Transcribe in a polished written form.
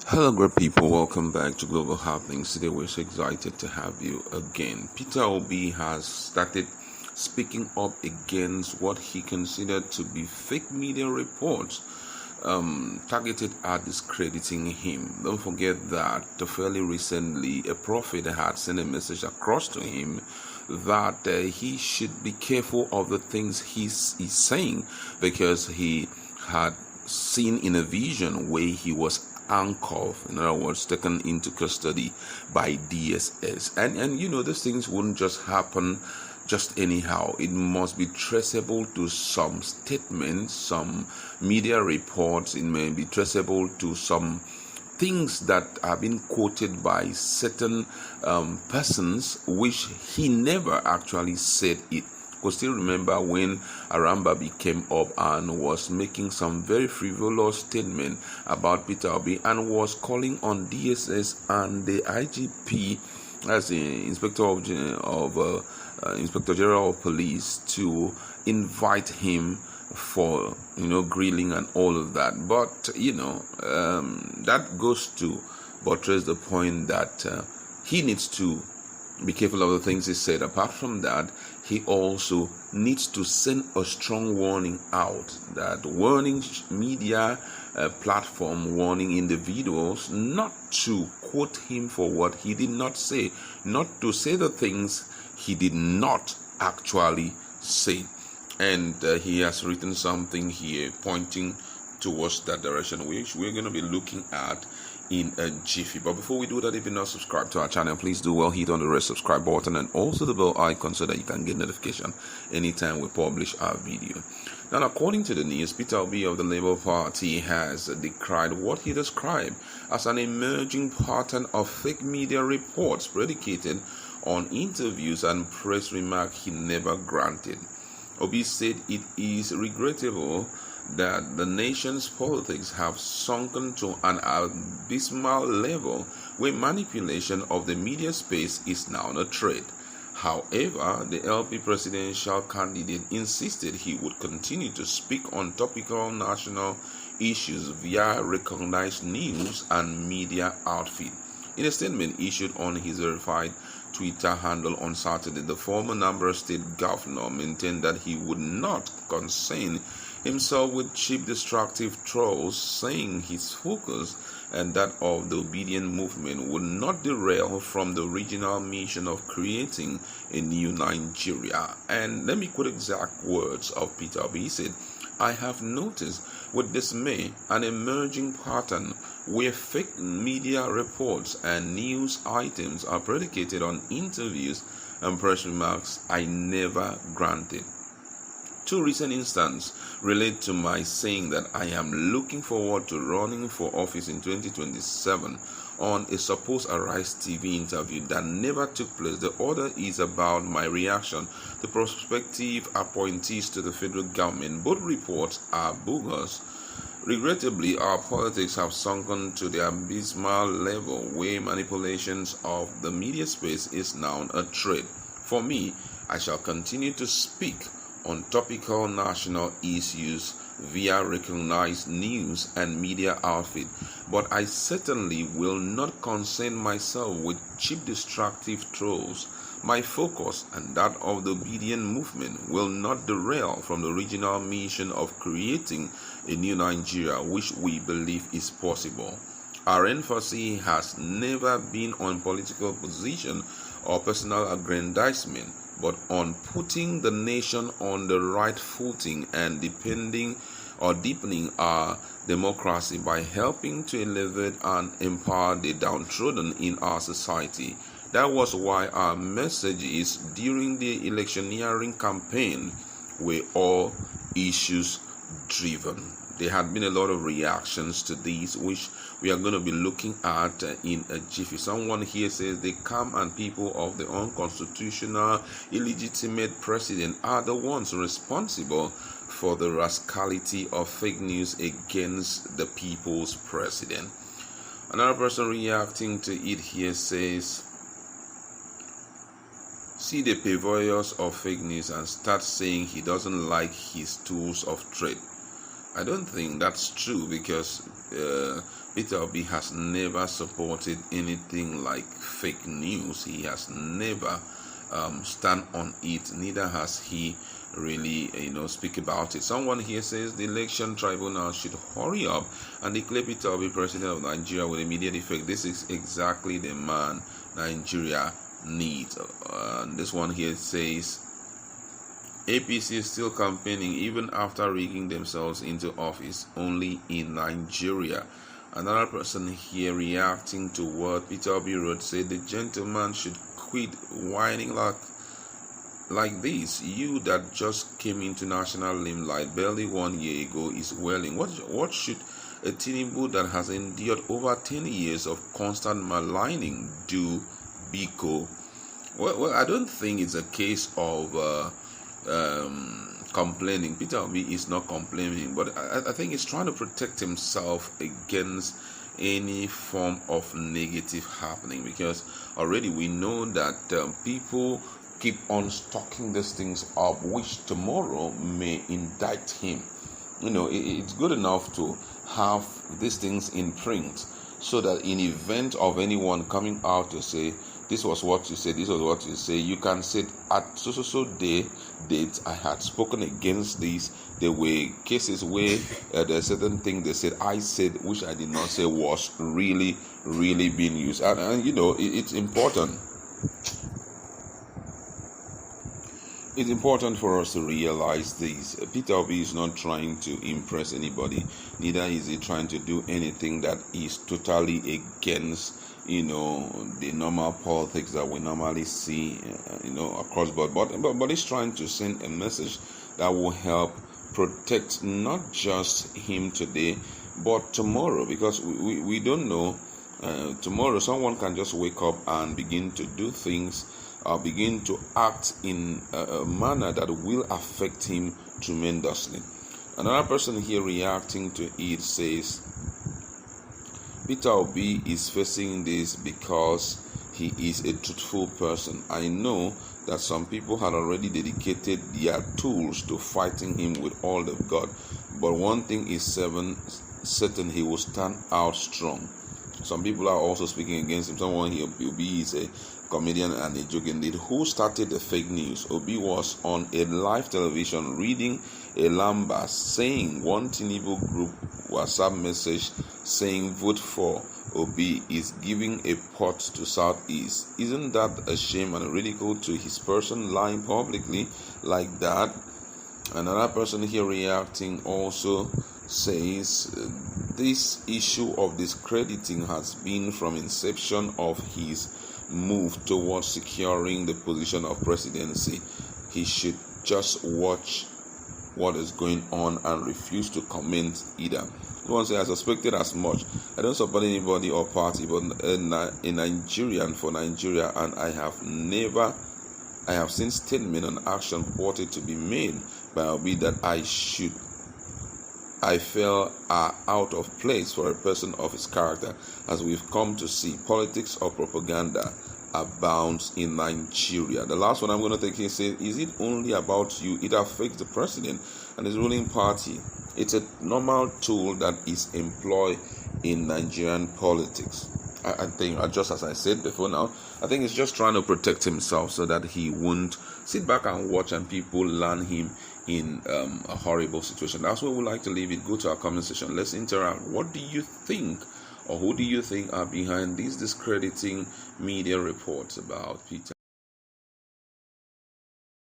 Hello, great people. Welcome back to Global Happenings. Today, we're so excited to have you again. Peter Obi has started speaking up against what he considered to be fake media reports targeted at discrediting him. Don't forget that fairly recently, a prophet had sent a message across to him that he should be careful of the things he's saying, because he had seen in a vision where he was handcuffed, in other words, taken into custody by DSS. And these things wouldn't just happen just anyhow. It must be traceable to some statements, some media reports. It may be traceable to some things that have been quoted by certain persons, which he never actually said it. Could still remember when Arambagi came up and was making some very frivolous statement about Peter Obi and was calling on DSS and the IGP, as the Inspector General of Police, to invite him for grilling and all of that. But that goes to buttress the point that he needs to be careful of the things he said. Apart from that, he also needs to send a strong warning out, that warning media platform, warning individuals not to quote him for what he did not say, not to say the things he did not actually say. And he has written something here pointing towards that direction, which we're going to be looking at in a jiffy. But before we do that, if you're not subscribed to our channel, please do well, hit on the red subscribe button and also the bell icon so that you can get notification anytime we publish our video. Now, according to the news, Peter Obi of the Labour Party has decried what he described as an emerging pattern of fake media reports predicated on interviews and press remarks he never granted. Obi said it is regrettable that the nation's politics have sunken to an abysmal level where manipulation of the media space is now a trade. However, the LP presidential candidate insisted he would continue to speak on topical national issues via recognized news and media outfit. In a statement issued on his verified Twitter handle on Saturday, the former Anambra State governor maintained that he would not concern himself with cheap destructive trolls, saying his focus and that of the obedient movement would not derail from the original mission of creating a new Nigeria. And let me quote exact words of Peter Obi. He said, "I have noticed with dismay an emerging pattern where fake media reports and news items are predicated on interviews and press remarks I never granted. Two recent instances relate to my saying that I am looking forward to running for office in 2027 on a supposed Arise TV interview that never took place. The other is about my reaction to prospective appointees to the federal government. Both reports are bogus. Regrettably, our politics have sunken to the abysmal level where manipulations of the media space is now a trade. For me, I shall continue to speak on topical national issues via recognized news and media outfit, but I certainly will not concern myself with cheap destructive trolls. My focus and that of the obedient movement will not derail from the original mission of creating a new Nigeria, which we believe is possible. Our emphasis has never been on political position or personal aggrandizement, but on putting the nation on the right footing and deepening our democracy by helping to elevate and empower the downtrodden in our society. That was why our messages during the electioneering campaign were all issues driven." There had been a lot of reactions to these, which we are going to be looking at in a jiffy. Someone here says the calm and people of the unconstitutional, illegitimate president are the ones responsible for the rascality of fake news against the people's president. Another person reacting to it here says, "See the purveyors of fake news and start saying he doesn't like his tools of trade." I don't think that's true, because Peter Obi has never supported anything like fake news. He has never stand on it. Neither has he really, speak about it. Someone here says the election tribunal should hurry up and declare Peter Obi president of Nigeria with immediate effect. This is exactly the man Nigeria needs. This one here says APC is still campaigning even after rigging themselves into office only in Nigeria. Another person here reacting to what Peter Obi wrote said the gentleman should quit whining like this. You that just came into national limelight barely 1 year ago is wailing. What should a Tinubu that has endured over 10 years of constant maligning do, Biko? Well, I don't think it's a case of complaining. Peter Obi is not complaining, but I think he's trying to protect himself against any form of negative happening, because already we know that people keep on stocking these things up, which tomorrow may indict him. It's good enough to have these things in print, so that in event of anyone coming out to say this was what you said, this was what you say, you can say at so date I had spoken against this. There were cases where there's certain thing they said I said which I did not say was really being used, and it's important. It's important for us to realize this. Peter Obi is not trying to impress anybody, neither is he trying to do anything that is totally against the normal politics that we normally see across board, but he's trying to send a message that will help protect not just him today but tomorrow, because we don't know. Tomorrow someone can just wake up and begin to do things, begin to act in a manner that will affect him tremendously. Another person here reacting to it says Peter Obi is facing this because he is a truthful person. I know that some people had already dedicated their tools to fighting him with all they've got, but one thing is certain, he will stand out strong. Some people are also speaking against him. Someone here, Obi is a comedian and a joke indeed. Who started the fake news? Obi was on a live television reading a lambast saying one Tinubu group WhatsApp message saying vote for Obi is giving a pot to Southeast. Isn't that a shame and a ridicule to his person lying publicly like that? Another person here reacting also says this issue of discrediting has been from inception of his move towards securing the position of presidency. He should just watch what is going on and refuse to comment either. Once I suspected as much. I don't support anybody or party, but a Nigerian for Nigeria, and I have seen statement and action purported to be made by Obi that I feel are out of place for a person of his character, as we've come to see. Politics or propaganda abounds in Nigeria. The last one I'm going to take here says, is it only about you? It affects the president and his ruling party. It's a normal tool that is employed in Nigerian politics. I think, just as I said before now, I think he's just trying to protect himself so that he won't sit back and watch and people land him in a horrible situation. That's where we like to leave it. Go to our comment section. Let's interact. What do you think, or who do you think are behind these discrediting media reports about Peter?